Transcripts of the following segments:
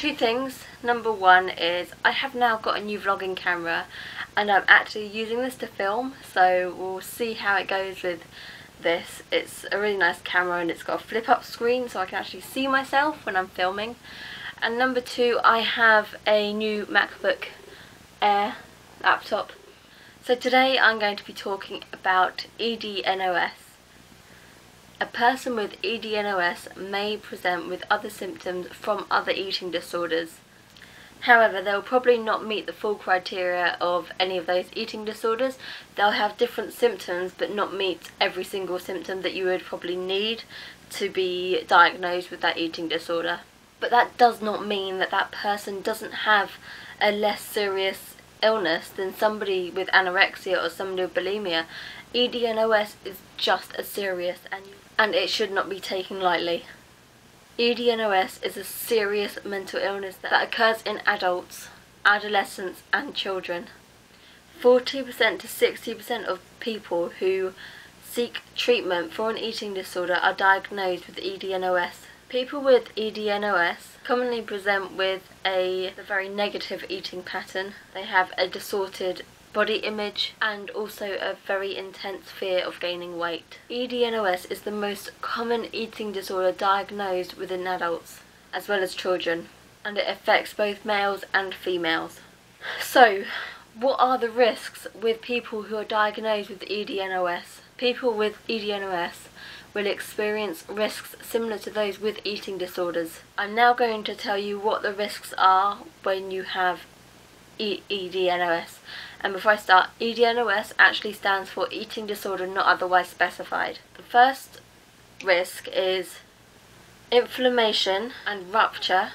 two things. Number one is I have now got a new vlogging camera and I'm actually using this to film, so we'll see how it goes with this. It's a really nice camera and it's got a flip up screen so I can actually see myself when I'm filming. And number two, I have a new MacBook Air laptop. So today I'm going to be talking about EDNOS. A person with EDNOS may present with other symptoms from other eating disorders. However, they'll probably not meet the full criteria of any of those eating disorders. They'll have different symptoms but not meet every single symptom that you would probably need to be diagnosed with that eating disorder. But that does not mean that that person doesn't have a less serious illness than somebody with anorexia or somebody with bulimia. EDNOS is just as serious and it should not be taken lightly. EDNOS is a serious mental illness that occurs in adults, adolescents and children. 40% to 60% of people who seek treatment for an eating disorder are diagnosed with EDNOS. People with EDNOS commonly present with a very negative eating pattern. They have a distorted body image and also a very intense fear of gaining weight. EDNOS is the most common eating disorder diagnosed within adults as well as children, and it affects both males and females. So, what are the risks with people who are diagnosed with EDNOS? People with EDNOS will experience risks similar to those with eating disorders. I'm now going to tell you what the risks are when you have EDNOS. And before I start, EDNOS actually stands for eating disorder not otherwise specified. The first risk is inflammation and rupture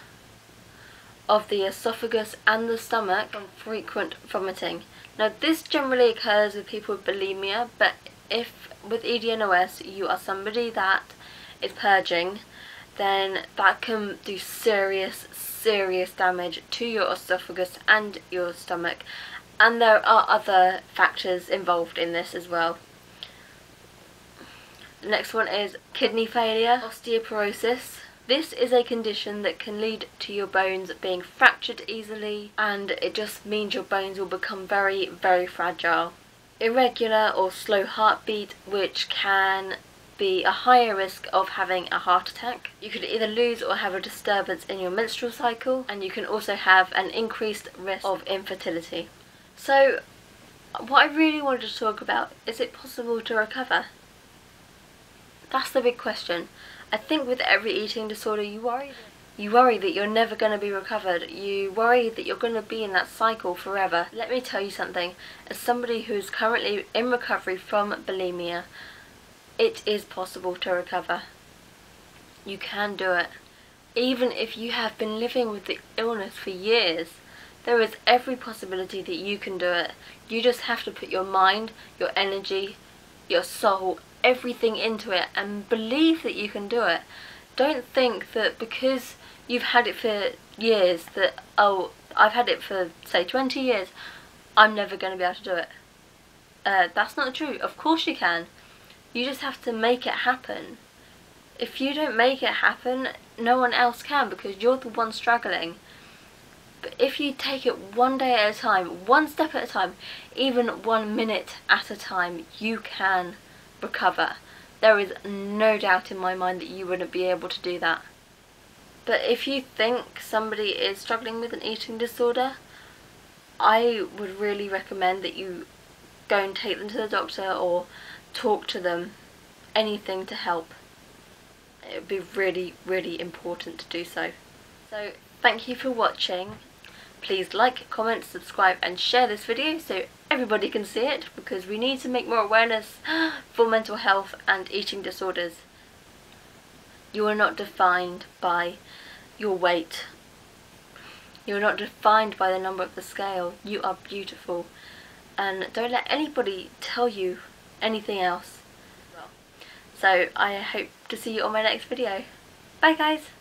of the esophagus and the stomach from frequent vomiting. Now this generally occurs with people with bulimia, but if with EDNOS you are somebody that is purging, then that can do serious damage to your esophagus and your stomach. And there are other factors involved in this as well. The next one is kidney failure, osteoporosis. This is a condition that can lead to your bones being fractured easily, and it just means your bones will become very fragile. Irregular or slow heartbeat, which can be a higher risk of having a heart attack. You could either lose or have a disturbance in your menstrual cycle, and you can also have an increased risk of infertility. So, what I really wanted to talk about, is it possible to recover? That's the big question. I think with every eating disorder you worry that you're never going to be recovered. You worry that you're going to be in that cycle forever. Let me tell you something. As somebody who's currently in recovery from bulimia, it is possible to recover. You can do it. Even if you have been living with the illness for years, there is every possibility that you can do it. You just have to put your mind, your energy, your soul, everything into it and believe that you can do it. Don't think that because you've had it for years that, oh, I've had it for say 20 years, I'm never going to be able to do it. That's not true. Of course you can. You just have to make it happen. If you don't make it happen, no one else can, because you're the one struggling. But if you take it one day at a time, one step at a time, even 1 minute at a time, you can recover. There is no doubt in my mind that you wouldn't be able to do that. But if you think somebody is struggling with an eating disorder, I would really recommend that you go and take them to the doctor or talk to them. Anything to help. It would be really important to do so. So thank you for watching. Please like, comment, subscribe and share this video so everybody can see it, because we need to make more awareness for mental health and eating disorders. You are not defined by your weight. You are not defined by the number of the scale. You are beautiful, and don't let anybody tell you anything else. So I hope to see you on my next video. Bye guys!